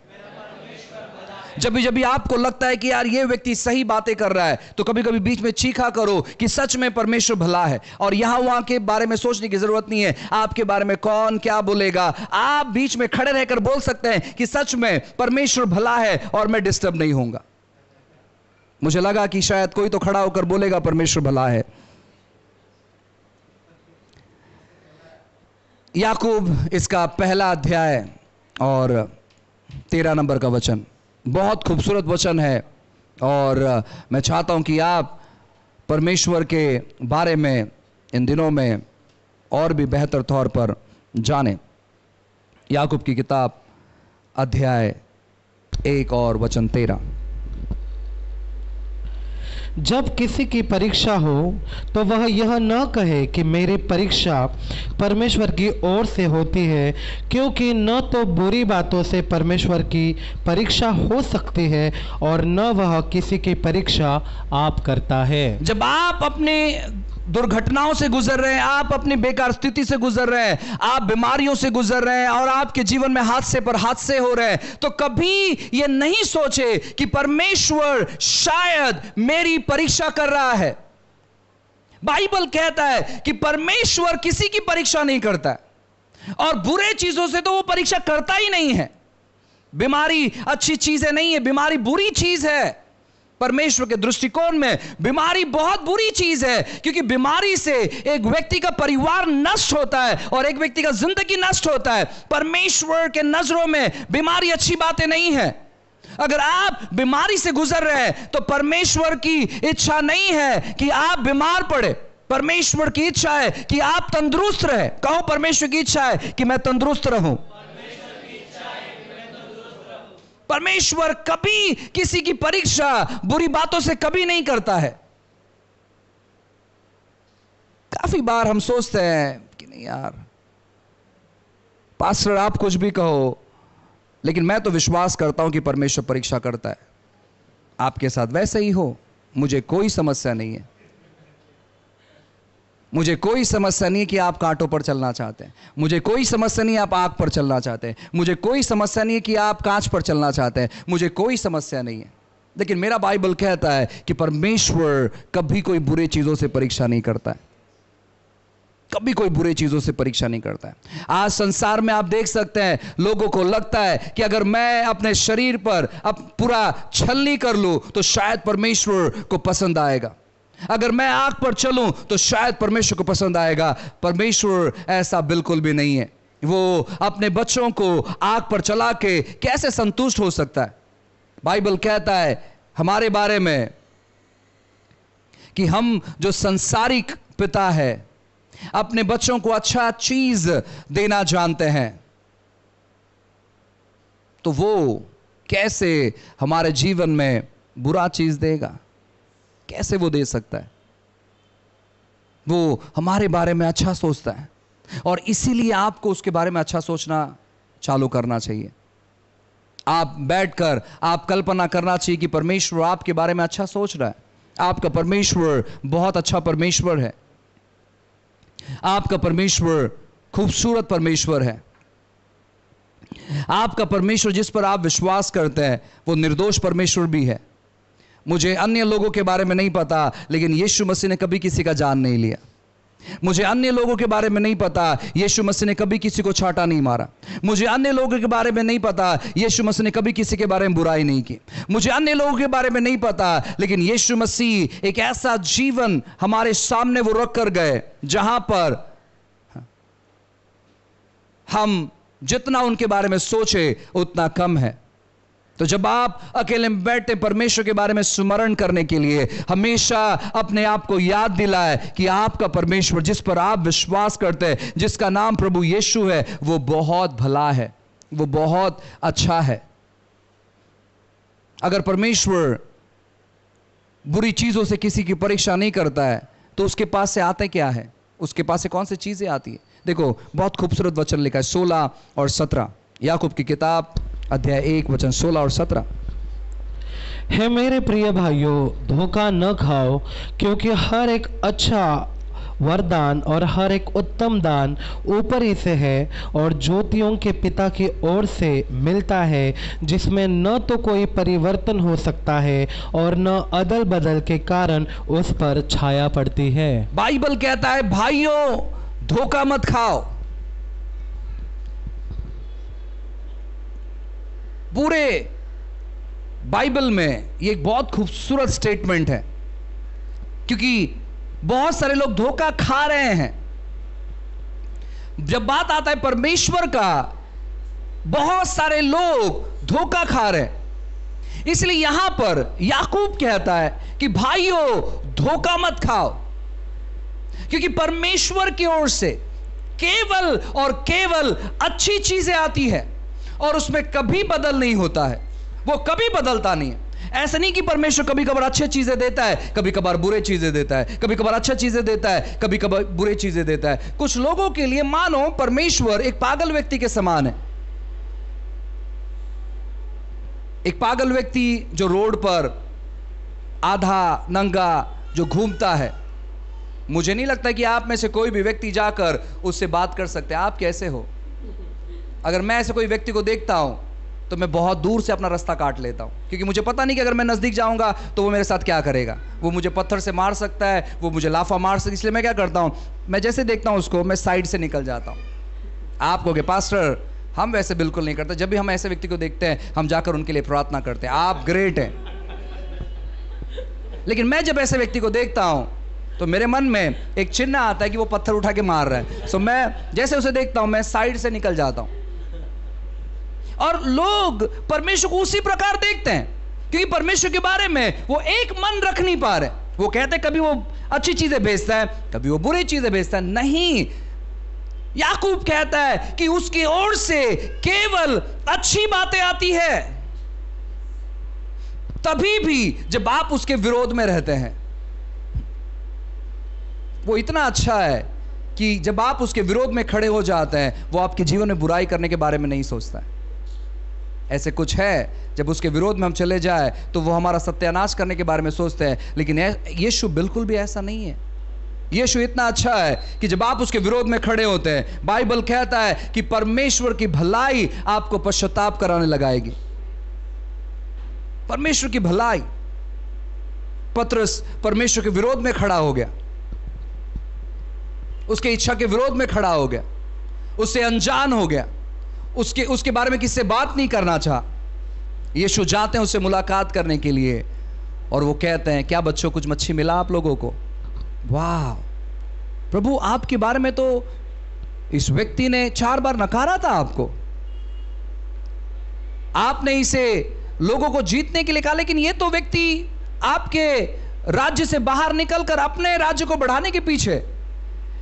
जब भी आपको लगता है कि यार ये व्यक्ति सही बातें कर रहा है, तो कभी कभी बीच में चीखा करो कि सच में परमेश्वर भला है। और यहां वहां के बारे में सोचने की जरूरत नहीं है, आपके बारे में कौन क्या बोलेगा। आप बीच में खड़े रहकर बोल सकते हैं कि सच में परमेश्वर भला है और मैं डिस्टर्ब नहीं होऊंगा। मुझे लगा कि शायद कोई तो खड़ा होकर बोलेगा परमेश्वर भला है। याकूब इसका पहला अध्याय और 13 नंबर का वचन बहुत खूबसूरत वचन है, और मैं चाहता हूं कि आप परमेश्वर के बारे में इन दिनों में और भी बेहतर तौर पर जानें। याकूब की किताब अध्याय 1 और वचन 13। जब किसी की परीक्षा हो तो वह यह न कहे कि मेरी परीक्षा परमेश्वर की ओर से होती है, क्योंकि न तो बुरी बातों से परमेश्वर की परीक्षा हो सकती है और न वह किसी की परीक्षा आप करता है। जब आप अपने दुर्घटनाओं से गुजर रहे हैं, आप अपनी बेकार स्थिति से गुजर रहे हैं, आप बीमारियों से गुजर रहे हैं, और आपके जीवन में हादसे पर हादसे हो रहे हैं, तो कभी यह नहीं सोचे कि परमेश्वर शायद मेरी परीक्षा कर रहा है। बाइबल कहता है कि परमेश्वर किसी की परीक्षा नहीं करता है, और बुरे चीजों से तो वो परीक्षा करता ही नहीं है। बीमारी अच्छी चीज नहीं है, बीमारी बुरी चीज है। परमेश्वर के दृष्टिकोण में बीमारी बहुत बुरी चीज है, क्योंकि बीमारी से एक व्यक्ति का परिवार नष्ट होता है और एक व्यक्ति का जिंदगी नष्ट होता है। परमेश्वर के नजरों में बीमारी अच्छी बातें नहीं है। अगर आप बीमारी से गुजर रहे हैं तो परमेश्वर की इच्छा नहीं है कि आप बीमार पड़े। परमेश्वर की इच्छा है कि आप तंदुरुस्त रहे। कहो परमेश्वर की इच्छा है कि मैं तंदुरुस्त रहूं। परमेश्वर कभी किसी की परीक्षा बुरी बातों से कभी नहीं करता है। काफी बार हम सोचते हैं कि नहीं यार पास्टर आप कुछ भी कहो, लेकिन मैं तो विश्वास करता हूं कि परमेश्वर परीक्षा करता है। आपके साथ वैसे ही हो, मुझे कोई समस्या नहीं है। मुझे कोई समस्या नहीं कि आप कांटों पर चलना चाहते हैं, मुझे कोई समस्या नहीं आप आग पर चलना चाहते हैं, मुझे कोई समस्या नहीं कि आप कांच पर चलना चाहते हैं, मुझे कोई समस्या नहीं है। लेकिन मेरा बाइबल कहता है कि परमेश्वर कभी कोई बुरी चीजों से परीक्षा नहीं करता है, कभी कोई बुरी चीजों से परीक्षा नहीं करता है। आज संसार में आप देख सकते हैं लोगों को लगता है कि अगर मैं अपने शरीर पर अब पूरा छलनी कर लूं तो शायद परमेश्वर को पसंद आएगा, अगर मैं आग पर चलूं तो शायद परमेश्वर को पसंद आएगा। परमेश्वर ऐसा बिल्कुल भी नहीं है। वो अपने बच्चों को आग पर चला के कैसे संतुष्ट हो सकता है? बाइबल कहता है हमारे बारे में कि हम जो संसारिक पिता है अपने बच्चों को अच्छा चीज देना जानते हैं, तो वो कैसे हमारे जीवन में बुरा चीज देगा? कैसे वो दे सकता है? वो हमारे बारे में अच्छा सोचता है और इसीलिए आपको उसके बारे में अच्छा सोचना चालू करना चाहिए। आप बैठकर आप कल्पना करना चाहिए कि परमेश्वर आपके बारे में अच्छा सोच रहा है। आपका परमेश्वर बहुत अच्छा परमेश्वर है। आपका परमेश्वर खूबसूरत परमेश्वर है। आपका परमेश्वर जिस पर आप विश्वास करते हैं वो निर्दोष परमेश्वर भी है। मुझे अन्य लोगों के बारे में नहीं पता, लेकिन यीशु मसीह ने कभी किसी का जान नहीं लिया। मुझे अन्य लोगों के बारे में नहीं पता, यीशु मसीह ने कभी किसी को छाटा नहीं मारा। मुझे अन्य लोगों के बारे में नहीं पता, यीशु मसीह ने कभी किसी के बारे में बुराई नहीं की। मुझे अन्य लोगों के बारे में नहीं पता, लेकिन यीशु मसीह एक ऐसा जीवन हमारे सामने वो रख कर गए जहां पर हम जितना उनके बारे में सोचे उतना कम है। तो जब आप अकेले में बैठे परमेश्वर के बारे में स्मरण करने के लिए हमेशा अपने आप को याद दिलाए कि आपका परमेश्वर जिस पर आप विश्वास करते हैं, जिसका नाम प्रभु यीशु है, वो बहुत भला है, वो बहुत अच्छा है। अगर परमेश्वर बुरी चीजों से किसी की परीक्षा नहीं करता है तो उसके पास से आते क्या है? उसके पास से कौन सी चीजें आती है? देखो, बहुत खूबसूरत वचन लिखा है 16 और 17, याकूब की किताब अध्याय 1 वचन 16 और 17। हे मेरे प्रिय भाइयों, धोखा न खाओ, क्योंकि हर एक अच्छा वरदान और हर एक उत्तम दान ऊपर ही से है और ज्योतियों के पिता की ओर से मिलता है, जिसमें न तो कोई परिवर्तन हो सकता है और न अदल बदल के कारण उस पर छाया पड़ती है। बाइबल कहता है भाइयों, धोखा मत खाओ। पूरे बाइबल में ये एक बहुत खूबसूरत स्टेटमेंट है, क्योंकि बहुत सारे लोग धोखा खा रहे हैं। जब बात आता है परमेश्वर का, बहुत सारे लोग धोखा खा रहे हैं। इसलिए यहां पर याकूब कहता है कि भाइयों, धोखा मत खाओ, क्योंकि परमेश्वर की ओर से केवल और केवल अच्छी चीजें आती है और उसमें कभी बदल नहीं होता है। वो कभी बदलता नहीं है। ऐसा नहीं कि परमेश्वर कभी कभार अच्छी चीजें देता है, कभी कभार बुरे चीजें देता है, कभी कभार अच्छा चीजें देता है, कभी कभार बुरे चीजें देता है। कुछ लोगों के लिए मानो परमेश्वर एक पागल व्यक्ति के समान है। एक पागल व्यक्ति जो रोड पर आधा नंगा जो घूमता है। मुझे नहीं लगता कि आप में से कोई भी व्यक्ति जाकर उससे बात कर सकते हैं, आप कैसे हो। अगर मैं ऐसे कोई व्यक्ति को देखता हूं तो मैं बहुत दूर से अपना रास्ता काट लेता हूं, क्योंकि मुझे पता नहीं कि अगर मैं नजदीक जाऊंगा तो वो मेरे साथ क्या करेगा। वो मुझे पत्थर से मार सकता है, वो मुझे लाफा मार सकता है। इसलिए मैं क्या करता हूं, मैं जैसे देखता हूं उसको, मैं साइड से निकल जाता हूं। आप कहोगे पास्टर हम वैसे बिल्कुल नहीं करते। जब भी हम ऐसे व्यक्ति को देखते हैं हम जाकर उनके लिए प्रार्थना करते हैं, आप ग्रेट हैं। लेकिन मैं जब ऐसे व्यक्ति को देखता हूं तो मेरे मन में एक चिन्ह आता है कि वो पत्थर उठा के मार रहा है। सो मैं जैसे उसे देखता हूं मैं साइड से निकल जाता हूं। और लोग परमेश्वर को उसी प्रकार देखते हैं, क्योंकि परमेश्वर के बारे में वो एक मन रख नहीं पा रहे। वो कहते कभी वो अच्छी चीजें भेजता है, कभी वो बुरी चीजें भेजता है। नहीं, याकूब कहता है कि उसकी ओर से केवल अच्छी बातें आती है, तभी भी जब आप उसके विरोध में रहते हैं। वो इतना अच्छा है कि जब आप उसके विरोध में खड़े हो जाते हैं वो आपके जीवन में बुराई करने के बारे में नहीं सोचता है। ऐसे कुछ है जब उसके विरोध में हम चले जाए तो वो हमारा सत्यानाश करने के बारे में सोचते हैं, लेकिन यीशु बिल्कुल भी ऐसा नहीं है। यीशु इतना अच्छा है कि जब आप उसके विरोध में खड़े होते हैं, बाइबल कहता है कि परमेश्वर की भलाई आपको पश्चाताप कराने लगाएगी। परमेश्वर की भलाई। पतरस परमेश्वर के विरोध में खड़ा हो गया, उसके इच्छा के विरोध में खड़ा हो गया, उससे अनजान हो गया, उसके बारे में किससे बात नहीं करना चाहा। यीशु जाते हैं उससे मुलाकात करने के लिए और वो कहते हैं, क्या बच्चों कुछ मच्छी मिला आप लोगों को? वाह प्रभु, आपके बारे में तो इस व्यक्ति ने 4 बार नकारा था आपको। आपने इसे लोगों को जीतने के लिए कहा, लेकिन ये तो व्यक्ति आपके राज्य से बाहर निकलकर अपने राज्य को बढ़ाने के पीछे,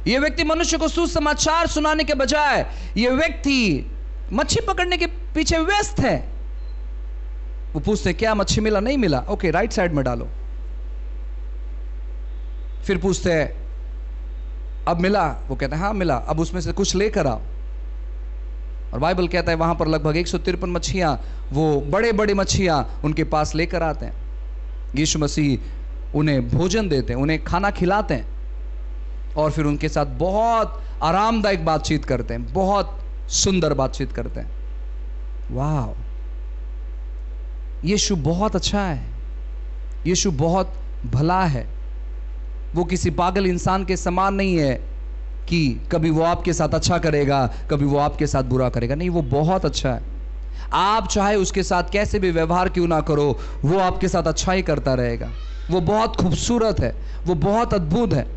ये व्यक्ति मनुष्य को सुसमाचार सुनाने के बजाय ये व्यक्ति मच्छी पकड़ने के पीछे व्यस्त है। वो पूछते हैं क्या मच्छी मिला? नहीं मिला, ओके राइट साइड में डालो। फिर पूछते हैं अब मिला? वो कहते हैं हाँ मिला, अब उसमें से कुछ लेकर आओ। और बाइबल कहता है वहां पर लगभग 153 मच्छियां, वो बड़े बड़े मच्छियां उनके पास लेकर आते हैं। यीशु मसीह उन्हें भोजन देते हैं, उन्हें खाना खिलाते हैं और फिर उनके साथ बहुत आरामदायक बातचीत करते हैं, बहुत सुंदर बातचीत करते हैं। वाह, यीशु बहुत अच्छा है, यीशु बहुत भला है। वो किसी पागल इंसान के समान नहीं है कि कभी वो आपके साथ अच्छा करेगा, कभी वो आपके साथ बुरा करेगा। नहीं, वो बहुत अच्छा है। आप चाहे उसके साथ कैसे भी व्यवहार क्यों ना करो, वो आपके साथ अच्छा ही करता रहेगा। वो बहुत खूबसूरत है, वो बहुत अद्भुत है।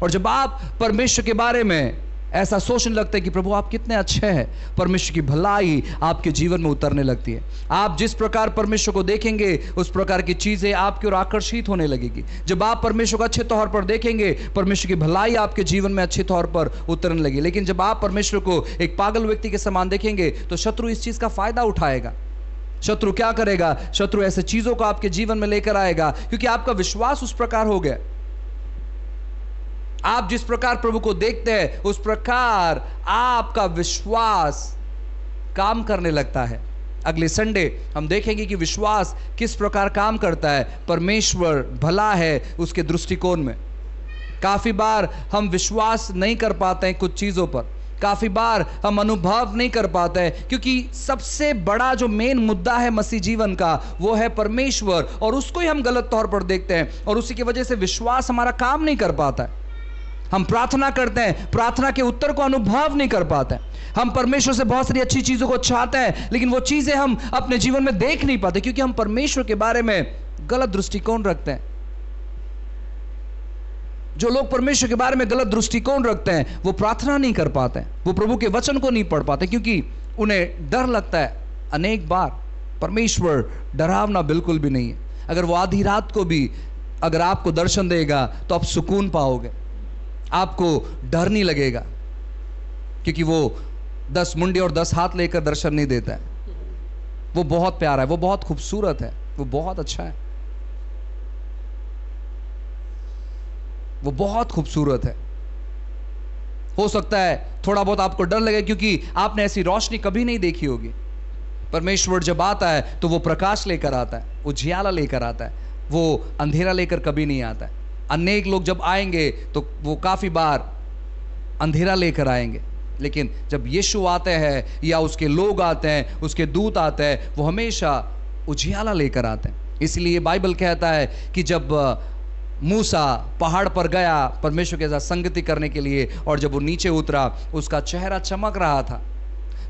और जब आप परमेश्वर के बारे में ऐसा सोचने लगते हैं कि प्रभु आप कितने अच्छे हैं, परमेश्वर की भलाई आपके जीवन में उतरने लगती है। आप जिस प्रकार परमेश्वर को देखेंगे उस प्रकार की चीजें आपकी ओर आकर्षित होने लगेगी। जब आप परमेश्वर को अच्छे तौर पर देखेंगे, परमेश्वर की भलाई आपके जीवन में अच्छे तौर पर उतरने लगेगी। लेकिन जब आप परमेश्वर को एक पागल व्यक्ति के समान देखेंगे तो शत्रु इस चीज का फायदा उठाएगा। शत्रु क्या करेगा? शत्रु ऐसे चीजों को आपके जीवन में लेकर आएगा, क्योंकि आपका विश्वास उस प्रकार हो गया। आप जिस प्रकार प्रभु को देखते हैं उस प्रकार आपका विश्वास काम करने लगता है। अगले संडे हम देखेंगे कि विश्वास किस प्रकार काम करता है। परमेश्वर भला है उसके दृष्टिकोण में। काफी बार हम विश्वास नहीं कर पाते हैं कुछ चीजों पर, काफी बार हम अनुभव नहीं कर पाते हैं, क्योंकि सबसे बड़ा जो मेन मुद्दा है मसीह जीवन का वो है परमेश्वर, और उसको ही हम गलत तौर पर देखते हैं और उसी की वजह से विश्वास हमारा काम नहीं कर पाता है। हम प्रार्थना करते हैं, प्रार्थना के उत्तर को अनुभव नहीं कर पाते। हम परमेश्वर से बहुत सारी अच्छी चीजों को चाहते हैं, लेकिन वो चीजें हम अपने जीवन में देख नहीं पाते, क्योंकि हम परमेश्वर के बारे में गलत दृष्टिकोण रखते हैं। जो लोग परमेश्वर के बारे में गलत दृष्टिकोण रखते हैं वो प्रार्थना नहीं कर पाते, वो प्रभु के वचन को नहीं पढ़ पाते, क्योंकि उन्हें डर लगता है। अनेक बार परमेश्वर डरावना बिल्कुल भी नहीं है। अगर वो आधी रात को भी अगर आपको दर्शन देगा तो आप सुकून पाओगे, आपको डर नहीं लगेगा, क्योंकि वो 10 मुंडे और 10 हाथ लेकर दर्शन नहीं देता है। वो बहुत प्यारा है, वो बहुत खूबसूरत है, वो बहुत अच्छा है, वो बहुत खूबसूरत है। हो सकता है थोड़ा बहुत आपको डर लगे, क्योंकि आपने ऐसी रोशनी कभी नहीं देखी होगी। परमेश्वर जब आता है तो वो प्रकाश लेकर आता है, वो उजियाला लेकर आता है, वो अंधेरा लेकर कभी नहीं आता है। अनेक लोग जब आएंगे तो वो काफी बार अंधेरा लेकर आएंगे, लेकिन जब यीशु आते हैं या उसके लोग आते हैं, उसके दूत आते हैं, वो हमेशा उजियाला लेकर आते हैं। इसलिए बाइबल कहता है कि जब मूसा पहाड़ पर गया परमेश्वर के साथ संगति करने के लिए, और जब वो नीचे उतरा उसका चेहरा चमक रहा था।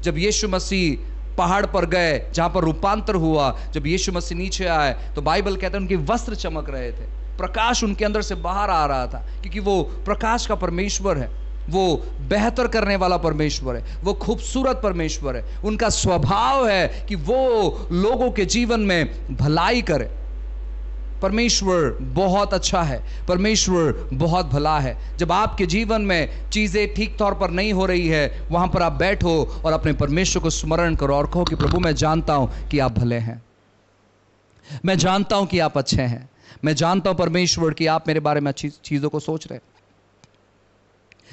जब यीशु मसीह पहाड़ पर गए जहां पर रूपांतर हुआ, जब यीशु मसीह नीचे आए तो बाइबल कहता है उनके वस्त्र चमक रहे थे, प्रकाश उनके अंदर से बाहर आ रहा था, क्योंकि वो प्रकाश का परमेश्वर है, वो बेहतर करने वाला परमेश्वर है, वो खूबसूरत परमेश्वर है। उनका स्वभाव है कि वो लोगों के जीवन में भलाई करे। परमेश्वर बहुत अच्छा है, परमेश्वर बहुत भला है। जब आपके जीवन में चीजें ठीक तौर पर नहीं हो रही है, वहां पर आप बैठो और अपने परमेश्वर को स्मरण करो और कहो कि प्रभु मैं जानता हूं कि आप भले हैं, मैं जानता हूं कि आप अच्छे हैं, मैं जानता हूं परमेश्वर कि आप मेरे बारे में अच्छी चीजों को सोच रहे हैं।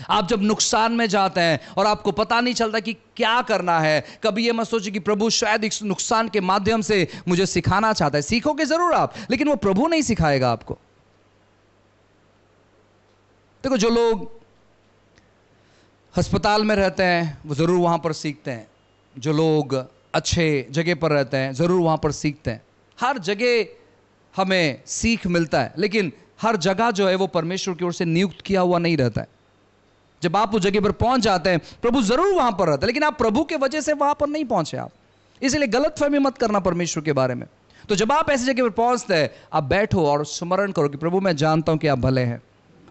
आप जब नुकसान में जाते हैं और आपको पता नहीं चलता कि क्या करना है, कभी यह मत सोचिए कि प्रभु शायद इस नुकसान के माध्यम से मुझे सिखाना चाहता है। सीखोगे जरूर आप, लेकिन वो प्रभु नहीं सिखाएगा आपको। देखो, जो लोग अस्पताल में रहते हैं वो जरूर वहां पर सीखते हैं, जो लोग अच्छे जगह पर रहते हैं जरूर वहां पर सीखते हैं। हर जगह हमें सीख मिलता है, लेकिन हर जगह जो है वो परमेश्वर की ओर से नियुक्त किया हुआ नहीं रहता है। जब आप उस जगह पर पहुंच जाते हैं, प्रभु जरूर वहां पर रहता है, लेकिन आप प्रभु के वजह से वहां पर नहीं पहुंचे आप, इसलिए गलतफहमी मत करना परमेश्वर के बारे में। तो जब आप ऐसी जगह पर पहुंचते हैं, आप बैठो और स्मरण करो कि प्रभु मैं जानता हूं कि आप भले हैं,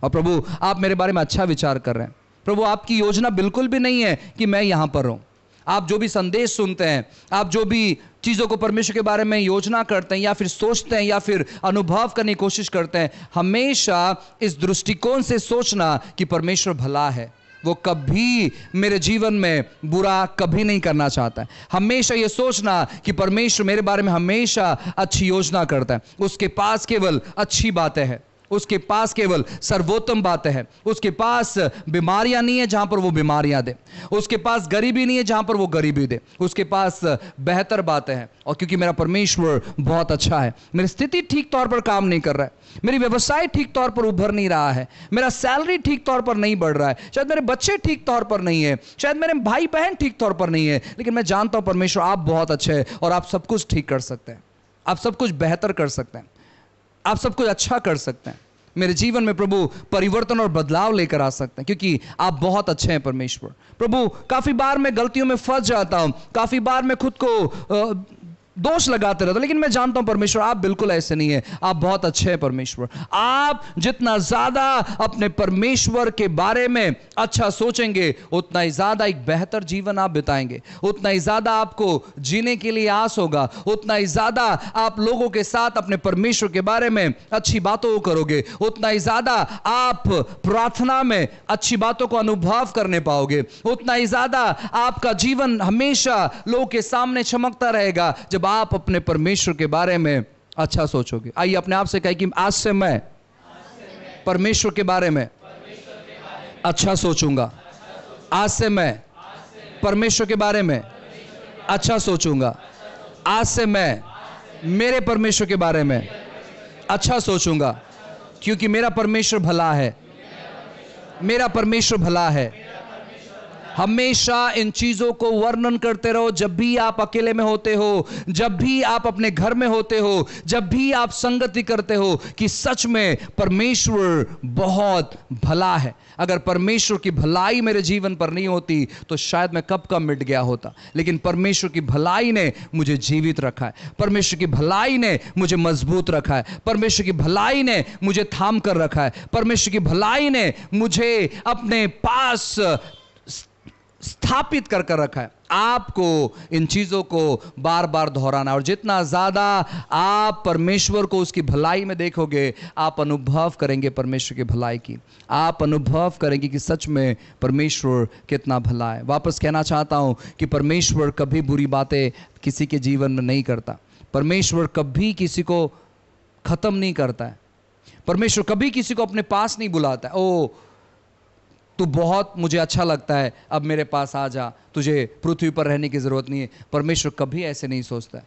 और प्रभु आप मेरे बारे में अच्छा विचार कर रहे हैं। प्रभु आपकी योजना बिल्कुल भी नहीं है कि मैं यहां पर रहूं। आप जो भी संदेश सुनते हैं, आप जो भी चीज़ों को परमेश्वर के बारे में योजना करते हैं या फिर सोचते हैं या फिर अनुभव करने की कोशिश करते हैं, हमेशा इस दृष्टिकोण से सोचना कि परमेश्वर भला है, वो कभी मेरे जीवन में बुरा कभी नहीं करना चाहता है। हमेशा ये सोचना कि परमेश्वर मेरे बारे में हमेशा अच्छी योजना करता है, उसके पास केवल अच्छी बातें हैं, उसके पास केवल सर्वोत्तम बातें हैं, उसके पास बीमारियां नहीं है जहां पर वो बीमारियां दे, उसके पास गरीबी नहीं है जहां पर वो गरीबी दे, उसके पास बेहतर बातें हैं। और क्योंकि मेरा परमेश्वर बहुत अच्छा है, मेरी स्थिति ठीक तौर पर काम नहीं कर रहा है, मेरी व्यवसाय ठीक तौर पर उभर नहीं रहा है, मेरा सैलरी ठीक तौर पर नहीं बढ़ रहा है, शायद मेरे बच्चे ठीक तौर पर नहीं है, शायद मेरे भाई बहन ठीक तौर पर नहीं है, लेकिन मैं जानता हूं परमेश्वर आप बहुत अच्छे हैं और आप सब कुछ ठीक कर सकते हैं, आप सब कुछ बेहतर कर सकते हैं, आप सब कुछ अच्छा कर सकते हैं। मेरे जीवन में प्रभु परिवर्तन और बदलाव लेकर आ सकते हैं, क्योंकि आप बहुत अच्छे हैं परमेश्वर। प्रभु काफी बार मैं गलतियों में फंस जाता हूं, काफी बार मैं खुद को दोष लगाते रहता हूं, लेकिन मैं जानता हूं परमेश्वर आप बिल्कुल ऐसे नहीं है, आप बहुत अच्छे हैं परमेश्वर। आप जितना ज्यादा अपने परमेश्वर के बारे में अच्छा सोचेंगे, उतना ही ज्यादा एक बेहतर जीवन आप बिताएंगे, उतना ही ज्यादा आपको जीने के लिए आस होगा, उतना ही ज्यादा आप लोगों के साथ अपने परमेश्वर के बारे में अच्छी बातों को करोगे, उतना ही ज्यादा आप प्रार्थना में अच्छी बातों को अनुभव करने पाओगे, उतना ही ज्यादा आपका जीवन हमेशा लोगों के सामने चमकता रहेगा जब आप अपने परमेश्वर के बारे में अच्छा सोचोगे। आइए अपने आप से कहें कि आज से मैं परमेश्वर के बारे में अच्छा सोचूंगा, आज से मैं परमेश्वर के बारे में अच्छा सोचूंगा, आज से मैं मेरे परमेश्वर के बारे में अच्छा सोचूंगा, क्योंकि मेरा परमेश्वर भला है, मेरा परमेश्वर भला है। हमेशा इन चीजों को वर्णन करते रहो जब भी आप अकेले में होते हो, जब भी आप अपने घर में होते हो, जब भी आप संगति करते हो, कि सच में परमेश्वर बहुत भला है। अगर परमेश्वर की भलाई मेरे जीवन पर नहीं होती तो शायद मैं कब का मिट गया होता, लेकिन परमेश्वर की भलाई ने मुझे जीवित रखा है, परमेश्वर की भलाई ने मुझे मजबूत रखा है, परमेश्वर की भलाई ने मुझे थाम कर रखा है, परमेश्वर की भलाई ने मुझे अपने पास स्थापित कर रखा है। आपको इन चीजों को बार बार दोहराना, और जितना ज्यादा आप परमेश्वर को उसकी भलाई में देखोगे, आप अनुभव करेंगे परमेश्वर की भलाई की, आप अनुभव करेंगे कि सच में परमेश्वर कितना भला है। वापस कहना चाहता हूं कि परमेश्वर कभी बुरी बातें किसी के जीवन में नहीं करता, परमेश्वर कभी किसी को खत्म नहीं करता है, परमेश्वर कभी किसी को अपने पास नहीं बुलाता है, ओ तू बहुत मुझे अच्छा लगता है, अब मेरे पास आ जा, तुझे पृथ्वी पर रहने की जरूरत नहीं है। परमेश्वर कभी ऐसे नहीं सोचता है,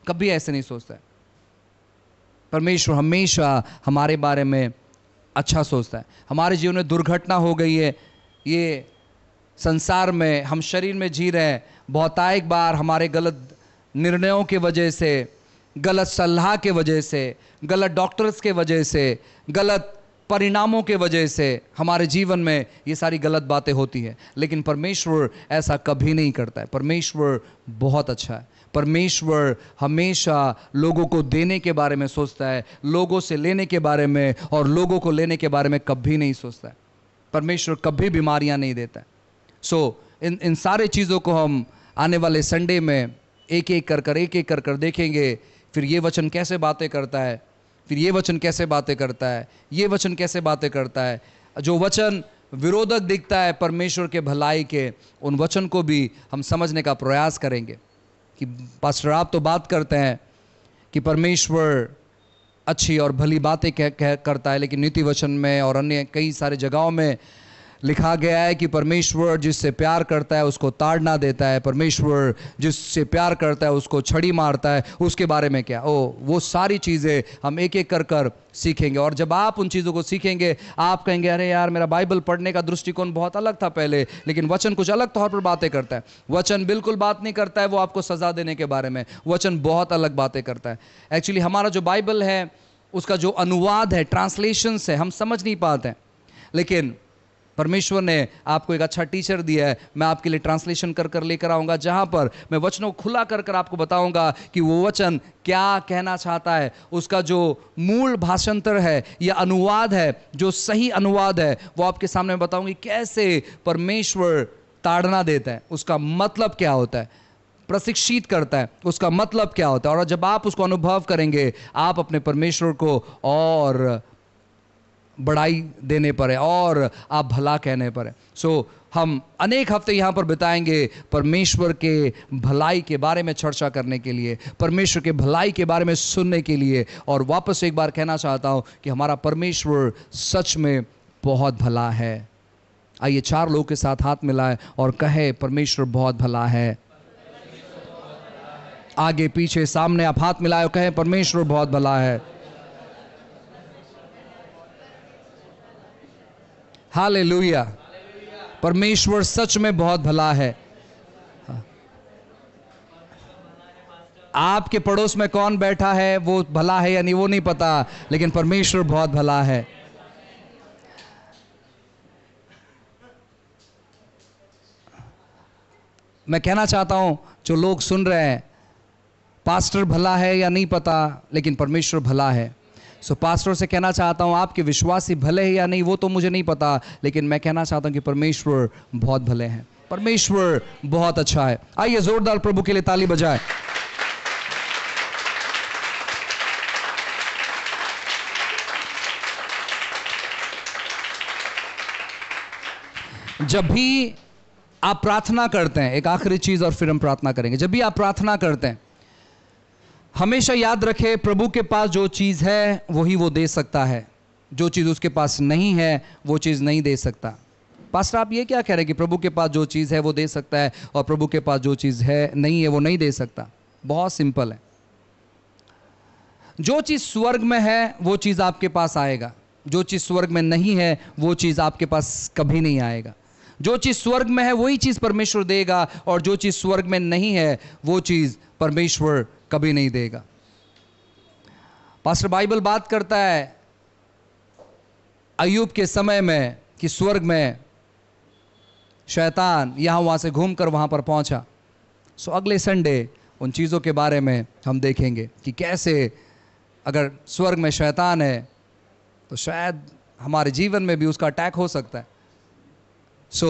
कभी ऐसे नहीं सोचता है। परमेश्वर हमेशा हमारे बारे में अच्छा सोचता है। हमारे जीवन में दुर्घटना हो गई है, ये संसार में हम शरीर में जी रहे हैं, बहुतायत बार हमारे गलत निर्णयों की वजह से, गलत सलाह के वजह से, गलत डॉक्टर्स के वजह से, गलत परिणामों के वजह से हमारे जीवन में ये सारी गलत बातें होती हैं, लेकिन परमेश्वर ऐसा कभी नहीं करता है। परमेश्वर बहुत अच्छा है, परमेश्वर हमेशा लोगों को देने के बारे में सोचता है, लोगों से लेने के बारे में और लोगों को लेने के बारे में कभी नहीं सोचता है। परमेश्वर कभी बीमारियां नहीं देता है। इन सारे चीज़ों को हम आने वाले संडे में एक एक कर देखेंगे। फिर ये वचन कैसे बातें करता है, फिर ये वचन कैसे बातें करता है, ये वचन कैसे बातें करता है। जो वचन विरोधक दिखता है परमेश्वर के भलाई के, उन वचन को भी हम समझने का प्रयास करेंगे कि पास्टर आप तो बात करते हैं कि परमेश्वर अच्छी और भली बातें करता है, लेकिन नीति वचन में और अन्य कई सारे जगहों में लिखा गया है कि परमेश्वर जिससे प्यार करता है उसको ताड़ना देता है, परमेश्वर जिससे प्यार करता है उसको छड़ी मारता है। उसके बारे में क्या, वो सारी चीज़ें हम एक एक कर सीखेंगे। और जब आप उन चीज़ों को सीखेंगे, आप कहेंगे अरे यार मेरा बाइबल पढ़ने का दृष्टिकोण बहुत अलग था पहले, लेकिन वचन कुछ अलग तौर पर बातें करता है। वचन बिल्कुल बात नहीं करता है वो आपको सज़ा देने के बारे में, वचन बहुत अलग बातें करता है। एक्चुअली हमारा जो बाइबल है उसका जो अनुवाद है, ट्रांसलेशंस है, हम समझ नहीं पाते हैं, लेकिन परमेश्वर ने आपको एक अच्छा टीचर दिया है। मैं आपके लिए ट्रांसलेशन कर लेकर आऊँगा, जहाँ पर मैं वचनों को खुला कर आपको बताऊँगा कि वो वचन क्या कहना चाहता है। उसका जो मूल भाषांतर है या अनुवाद है, जो सही अनुवाद है, वो आपके सामने बताऊँगी कैसे परमेश्वर ताड़ना देता है, उसका मतलब क्या होता है। प्रशिक्षित करता है, उसका मतलब क्या होता है। और जब आप उसको अनुभव करेंगे, आप अपने परमेश्वर को और बड़ाई देने पर है और आप भला कहने पर है। सो हम अनेक हफ्ते यहाँ पर बिताएंगे परमेश्वर के भलाई के बारे में चर्चा करने के लिए, परमेश्वर के भलाई के बारे में सुनने के लिए। और वापस एक बार कहना चाहता हूँ कि हमारा परमेश्वर सच में बहुत भला है। आइए 4 लोगों के साथ हाथ मिलाएं और कहे परमेश्वर बहुत भला है। आगे पीछे सामने आप हाथ मिलाए और कहे परमेश्वर बहुत भला है। हालेलुया, परमेश्वर सच में बहुत भला है। आपके पड़ोस में कौन बैठा है वो भला है या नहीं वो नहीं पता, लेकिन परमेश्वर बहुत भला है। मैं कहना चाहता हूं जो लोग सुन रहे हैं, पास्टर भला है या नहीं पता, लेकिन परमेश्वर भला है। सो पास्टर से कहना चाहता हूं आपके विश्वासी भले हैं या नहीं वो तो मुझे नहीं पता, लेकिन मैं कहना चाहता हूं कि परमेश्वर बहुत भले हैं, परमेश्वर बहुत अच्छा है। आइए जोरदार प्रभु के लिए ताली बजाएं। जब भी आप प्रार्थना करते हैं, एक आखिरी चीज और फिर हम प्रार्थना करेंगे। जब भी आप प्रार्थना करते हैं, हमेशा याद रखें प्रभु के पास जो चीज़ है वही वो दे सकता है, जो चीज़ उसके पास नहीं है वो चीज़ नहीं दे सकता। पास्टर आप ये क्या कह रहे हैं कि प्रभु के पास जो चीज़ है वो दे सकता है और प्रभु के पास जो चीज़ है नहीं है वो नहीं दे सकता? बहुत सिंपल है। जो चीज़ स्वर्ग में है वो चीज़ आपके पास आएगा, जो चीज़ स्वर्ग में नहीं है वो चीज़ आपके पास कभी नहीं आएगा। जो चीज़ स्वर्ग में है वही चीज़ परमेश्वर देगा और जो चीज़ स्वर्ग में नहीं है वो चीज़ परमेश्वर कभी नहीं देगा। पास्टर बाइबल बात करता है अय्यूब के समय में कि स्वर्ग में शैतान यहां वहां से घूमकर वहां पर पहुंचा। सो अगले संडे उन चीज़ों के बारे में हम देखेंगे कि कैसे अगर स्वर्ग में शैतान है तो शायद हमारे जीवन में भी उसका अटैक हो सकता है। सो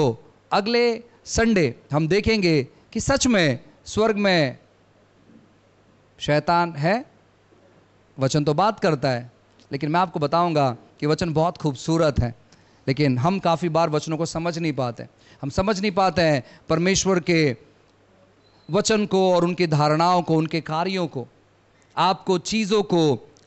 अगले संडे हम देखेंगे कि सच में स्वर्ग में शैतान है। वचन तो बात करता है, लेकिन मैं आपको बताऊंगा कि वचन बहुत खूबसूरत है, लेकिन हम काफ़ी बार वचनों को समझ नहीं पाते। हम समझ नहीं पाते हैं परमेश्वर के वचन को और उनकी धारणाओं को, उनके कार्यों को। आपको चीज़ों को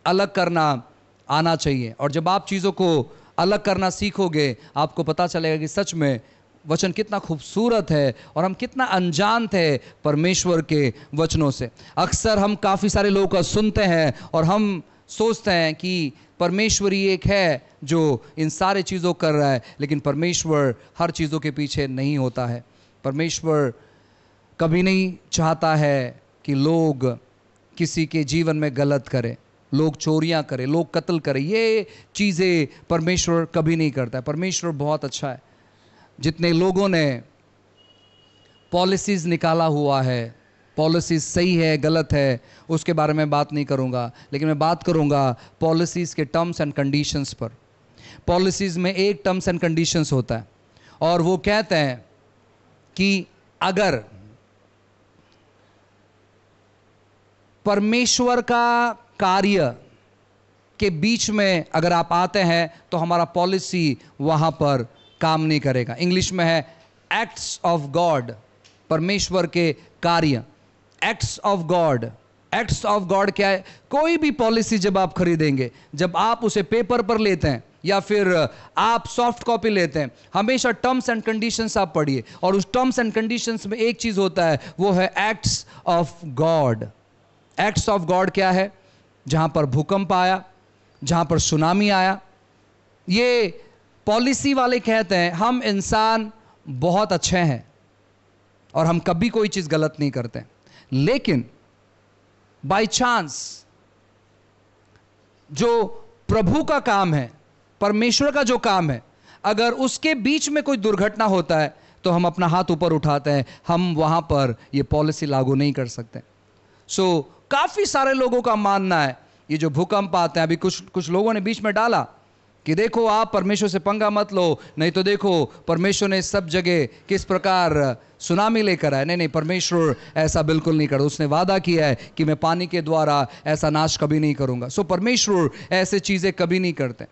अलग करना आना चाहिए, और जब आप चीज़ों को अलग करना सीखोगे आपको पता चलेगा कि सच में वचन कितना खूबसूरत है और हम कितना अनजान थे परमेश्वर के वचनों से। अक्सर हम काफ़ी सारे लोगों का सुनते हैं और हम सोचते हैं कि परमेश्वर ही एक है जो इन सारे चीज़ों कर रहा है, लेकिन परमेश्वर हर चीज़ों के पीछे नहीं होता है। परमेश्वर कभी नहीं चाहता है कि लोग किसी के जीवन में गलत करें, लोग चोरियां करें, लोग कत्ल करें। ये चीज़ें परमेश्वर कभी नहीं करता है। परमेश्वर बहुत अच्छा है। जितने लोगों ने पॉलिसीज़ निकाला हुआ है, पॉलिसीज़ सही है गलत है उसके बारे में बात नहीं करूंगा, लेकिन मैं बात करूंगा पॉलिसीज़ के टर्म्स एंड कंडीशंस पर। पॉलिसीज़ में एक टर्म्स एंड कंडीशंस होता है और वो कहते हैं कि अगर परमेश्वर का कार्य के बीच में अगर आप आते हैं तो हमारा पॉलिसी वहां पर काम नहीं करेगा। इंग्लिश में है एक्ट्स ऑफ गॉड, परमेश्वर के कार्य, acts of God. Acts of God क्या है? कोई भी पॉलिसी जब आप खरीदेंगे, जब आप उसे पेपर पर लेते हैं या फिर आप सॉफ्ट कॉपी लेते हैं, हमेशा टर्म्स एंड कंडीशंस आप पढ़िए, और उस टर्म्स एंड कंडीशंस में एक चीज होता है, वो है acts of God. Acts of God क्या है? जहां पर भूकंप आया, जहां पर सुनामी आया, ये पॉलिसी वाले कहते हैं हम इंसान बहुत अच्छे हैं और हम कभी कोई चीज गलत नहीं करते, लेकिन बाय चांस जो प्रभु का काम है, परमेश्वर का जो काम है, अगर उसके बीच में कोई दुर्घटना होता है तो हम अपना हाथ ऊपर उठाते हैं, हम वहां पर ये पॉलिसी लागू नहीं कर सकते। सो काफी सारे लोगों का मानना है ये जो भूकंप आते हैं, अभी कुछ लोगों ने बीच में डाला कि देखो आप परमेश्वर से पंगा मत लो, नहीं तो देखो परमेश्वर ने सब जगह किस प्रकार सुनामी लेकर आए। नहीं, परमेश्वर ऐसा बिल्कुल नहीं करता। उसने वादा किया है कि मैं पानी के द्वारा ऐसा नाश कभी नहीं करूंगा। सो परमेश्वर ऐसे चीज़ें कभी नहीं करते,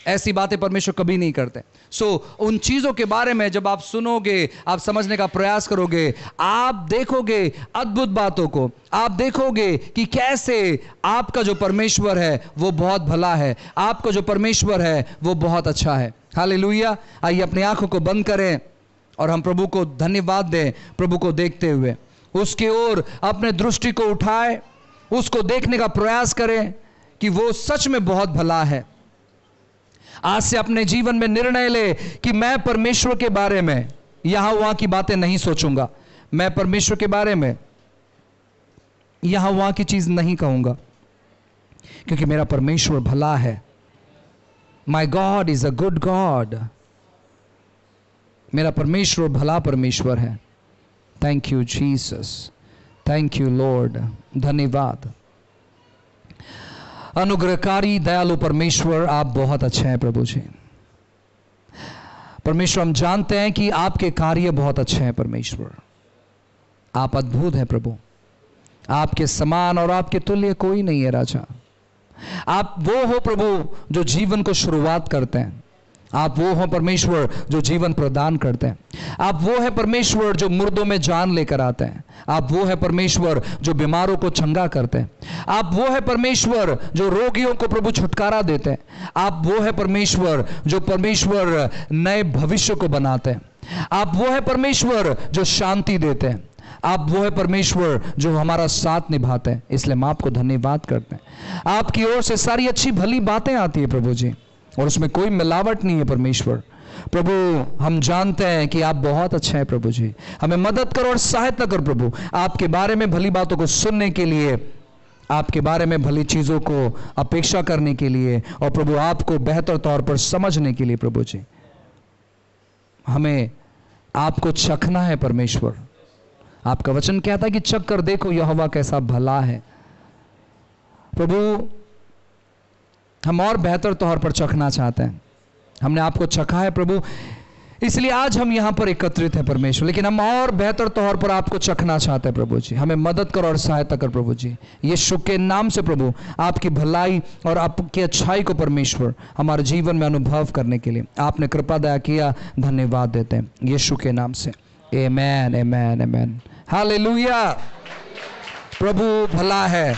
ऐसी बातें परमेश्वर कभी नहीं करते। सो उन चीज़ों के बारे में जब आप सुनोगे, आप समझने का प्रयास करोगे, आप देखोगे अद्भुत बातों को, आप देखोगे कि कैसे आपका जो परमेश्वर है वो बहुत भला है, आपका जो परमेश्वर है वो बहुत अच्छा है। हालेलुया। आइए अपनी आंखों को बंद करें और हम प्रभु को धन्यवाद दें। प्रभु को देखते हुए उसकी ओर अपने दृष्टि को उठाए, उसको देखने का प्रयास करें कि वो सच में बहुत भला है। आज से अपने जीवन में निर्णय ले कि मैं परमेश्वर के बारे में यहां वहां की बातें नहीं सोचूंगा, मैं परमेश्वर के बारे में यहां वहां की चीज नहीं कहूंगा, क्योंकि मेरा परमेश्वर भला है। My God is a good God. मेरा परमेश्वर भला परमेश्वर है। Thank you Jesus, thank you Lord. धन्यवाद। अनुग्रहकारी दयालु परमेश्वर, आप बहुत अच्छे हैं प्रभु जी। परमेश्वर, हम जानते हैं कि आपके कार्य बहुत अच्छे हैं परमेश्वर। आप अद्भुत हैं प्रभु, आपके समान और आपके तुल्य कोई नहीं है राजा। आप वो हो प्रभु जो जीवन को शुरुआत करते हैं, आप वो हो परमेश्वर जो जीवन प्रदान करते हैं, आप वो है परमेश्वर जो मुर्दों में जान लेकर आते हैं, आप वो है परमेश्वर जो बीमारों को चंगा करते हैं, आप वो है परमेश्वर जो रोगियों को प्रभु छुटकारा देते हैं, आप वो है परमेश्वर जो परमेश्वर नए भविष्य को बनाते हैं, आप वो है परमेश्वर जो शांति देते हैं, आप वो है परमेश्वर जो हमारा साथ निभाते हैं। इसलिए हम आपको धन्यवाद करते हैं। आपकी ओर से सारी अच्छी भली बातें आती है प्रभु जी, और उसमें कोई मिलावट नहीं है परमेश्वर। प्रभु, हम जानते हैं कि आप बहुत अच्छे हैं प्रभु जी। हमें मदद करो और सहायता करो प्रभु, आपके बारे में भली बातों को सुनने के लिए, आपके बारे में भली चीज़ों को अपेक्षा करने के लिए, और प्रभु आपको बेहतर तौर पर समझने के लिए प्रभु जी। हमें आपको चखना है परमेश्वर। आपका वचन कहता है कि चख कर देखो यहोवा कैसा भला है। प्रभु, हम और बेहतर तौर पर चखना चाहते हैं। हमने आपको चखा है प्रभु, इसलिए आज हम यहां पर एकत्रित हैं परमेश्वर, लेकिन हम और बेहतर तौर पर आपको चखना चाहते हैं प्रभु जी। हमें मदद करो और सहायता कर प्रभु जी। यीशु के नाम से प्रभु, आपकी भलाई और आपकी अच्छाई को परमेश्वर हमारे जीवन में अनुभव करने के लिए आपने कृपा दया किया, धन्यवाद देते हैं यीशु के नाम से। आमेन, आमेन, आमेन। हालेलुया। प्रभु भला है।